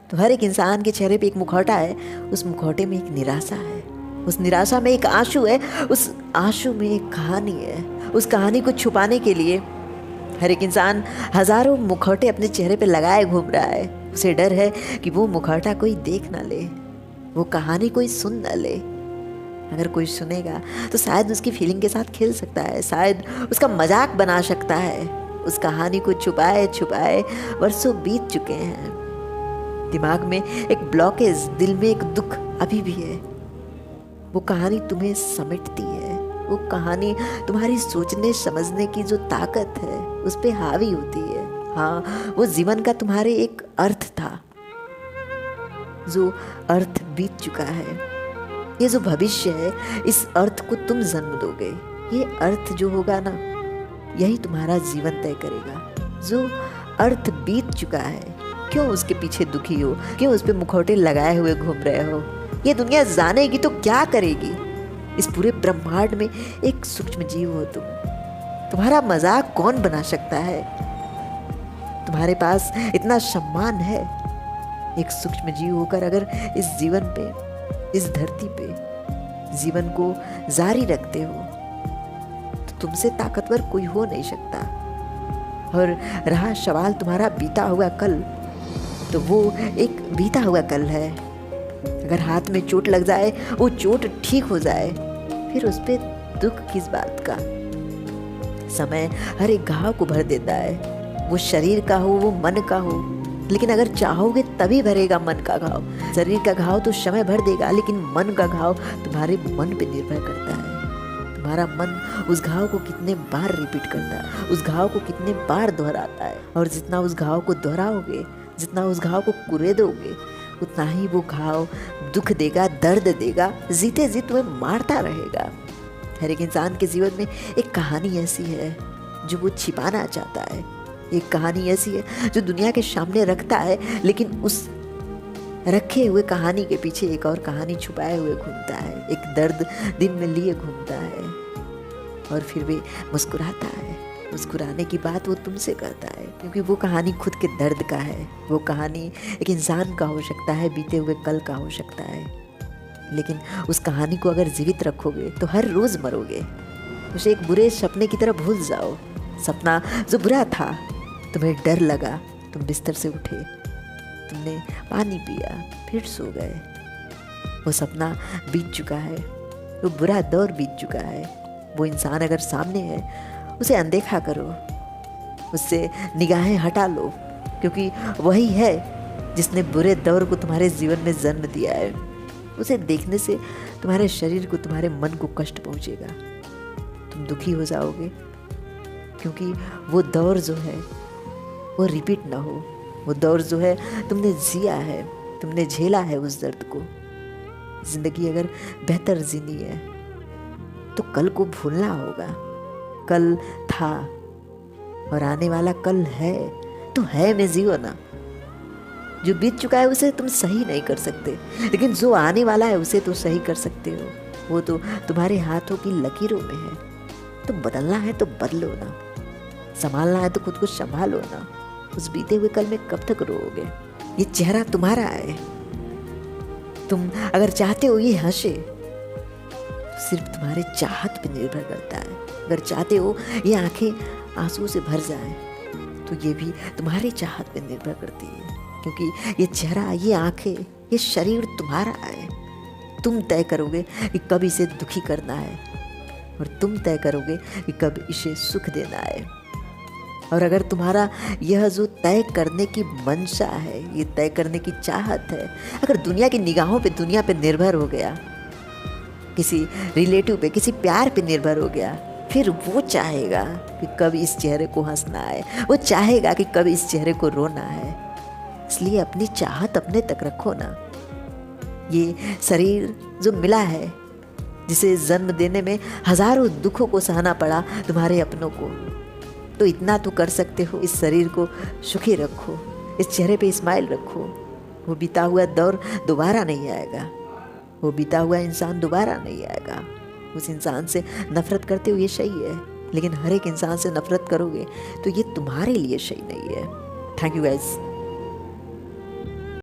तो हर एक इंसान के चेहरे पे एक मुखौटा है, उस मुखौटे में एक निराशा है, उस निराशा में एक आंसू है, उस आंसू में एक कहानी है। उस कहानी को छुपाने के लिए हर एक इंसान हजारों मुखौटे अपने चेहरे पे लगाए घूम रहा है। उसे डर है कि वो मुखौटा कोई देख ना ले, वो कहानी कोई सुन ना ले। अगर कोई सुनेगा तो शायद उसकी फीलिंग के साथ खेल सकता है, शायद उसका मजाक बना सकता है। उस कहानी को छुपाए छुपाए वर्षों बीत चुके हैं। दिमाग में एक ब्लॉकेज, दिल में एक दुख अभी भी है। वो कहानी तुम्हें समेटती है, वो कहानी तुम्हारी सोचने समझने की जो ताकत है उस पे हावी होती है। हाँ, वो जीवन का तुम्हारे एक अर्थ था, जो अर्थ बीत चुका है। ये जो भविष्य है, इस अर्थ को तुम जन्म दोगे। ये अर्थ जो होगा ना, यही तुम्हारा जीवन तय करेगा। जो अर्थ बीत चुका है, क्यों उसके पीछे दुखी हो, क्यों उस पे मुखौटे लगाए हुए घूम रहे हो? ये दुनिया जानेगी तो क्या करेगी? इस पूरे ब्रह्मांड में एक सूक्ष्म जीव हो तुम। तुम्हारा मजाक कौन बना सकता है? तुम्हारे पास इतना सम्मान है। एक सूक्ष्म जीव होकर अगर इस जीवन पे, इस धरती पे जीवन को जारी रखते हो तो तुमसे ताकतवर कोई हो नहीं सकता। और रहा सवाल तुम्हारा बीता हुआ कल, तो वो एक बीता हुआ कल है। अगर हाथ में चोट लग जाए, वो चोट ठीक हो जाए, फिर उस पे दुख किस बात का? समय हर एक घाव को भर देता है, वो शरीर का हो, वो मन का हो। लेकिन अगर चाहोगे तभी भरेगा मन का घाव। शरीर का घाव तो समय भर देगा, लेकिन मन का घाव तुम्हारे मन पे निर्भर करता है। तुम्हारा मन उस घाव को कितने बार रिपीट करता है, उस घाव को कितने बार दोहराता है। और जितना उस घाव को दोहराओगे, जितना उस घाव को कुरेदोगे, उतना ही वो घाव दुख देगा, दर्द देगा, जीते जी तुम्हें मारता रहेगा। हर एक इंसान के जीवन में एक कहानी ऐसी है जो वो छिपाना चाहता है। एक कहानी ऐसी है जो दुनिया के सामने रखता है, लेकिन उस रखे हुए कहानी के पीछे एक और कहानी छुपाए हुए घूमता है। एक दर्द दिल में लिए घूमता है और फिर भी मुस्कुराता है। मुस्कुराने की बात वो तुमसे करता है, क्योंकि वो कहानी खुद के दर्द का है। वो कहानी एक इंसान का हो सकता है, बीते हुए कल का हो सकता है। लेकिन उस कहानी को अगर जीवित रखोगे तो हर रोज मरोगे। उसे एक बुरे सपने की तरह भूल जाओ। सपना जो बुरा था, तुम्हें डर लगा, तुम बिस्तर से उठे, तुमने पानी पिया, फिर सो गए। वो सपना बीत चुका है, वो बुरा दौर बीत चुका है। वो इंसान अगर सामने है, उसे अनदेखा करो, उससे निगाहें हटा लो, क्योंकि वही है जिसने बुरे दौर को तुम्हारे जीवन में जन्म दिया है। उसे देखने से तुम्हारे शरीर को, तुम्हारे मन को कष्ट पहुंचेगा। तुम दुखी हो जाओगे, क्योंकि वो दौर जो है वो रिपीट ना हो। वो दौर जो है तुमने जिया है, तुमने झेला है उस दर्द को। जिंदगी अगर बेहतर जीनी है तो कल को भूलना होगा। कल था और आने वाला कल है, तो है में जियो ना। जो बीत चुका है उसे तुम सही नहीं कर सकते, लेकिन जो आने वाला है उसे तो सही कर सकते हो। वो तो तुम्हारे हाथों की लकीरों में है। तो बदलना है तो बदलो ना, संभालना है तो खुद को संभालो ना। उस बीते हुए कल में कब तक रोओगे? ये चेहरा तुम्हारा है। तुम अगर चाहते हो ये हंसे, तो सिर्फ तुम्हारे चाहत पे निर्भर करता है। अगर चाहते हो ये आंखें आंसू से भर जाए, तो ये भी तुम्हारी चाहत पे निर्भर करती है। क्योंकि ये चेहरा, ये आंखें, ये शरीर तुम्हारा है। तुम तय करोगे कि कब इसे दुखी करना है, और तुम तय करोगे कि कब इसे सुख देना है। और अगर तुम्हारा यह जो तय करने की मंशा है, ये तय करने की चाहत है, अगर दुनिया की निगाहों पे, दुनिया पे निर्भर हो गया, किसी रिलेटिव पे, किसी प्यार पे निर्भर हो गया, फिर वो चाहेगा कि कब इस चेहरे को हंसना है, वो चाहेगा कि कब इस चेहरे को रोना है। इसलिए अपनी चाहत अपने तक रखो ना। ये शरीर जो मिला है, जिसे जन्म देने में हजारों दुखों को सहना पड़ा तुम्हारे अपनों को, तो इतना तो कर सकते हो, इस शरीर को सुखी रखो, इस चेहरे पे स्माइल रखो। वो बीता हुआ दौर दोबारा नहीं आएगा, वो बीता हुआ इंसान दोबारा नहीं आएगा। उस इंसान से नफरत करते हो ये सही है, लेकिन हर एक इंसान से नफरत करोगे तो ये तुम्हारे लिए सही नहीं है। Thank you guys.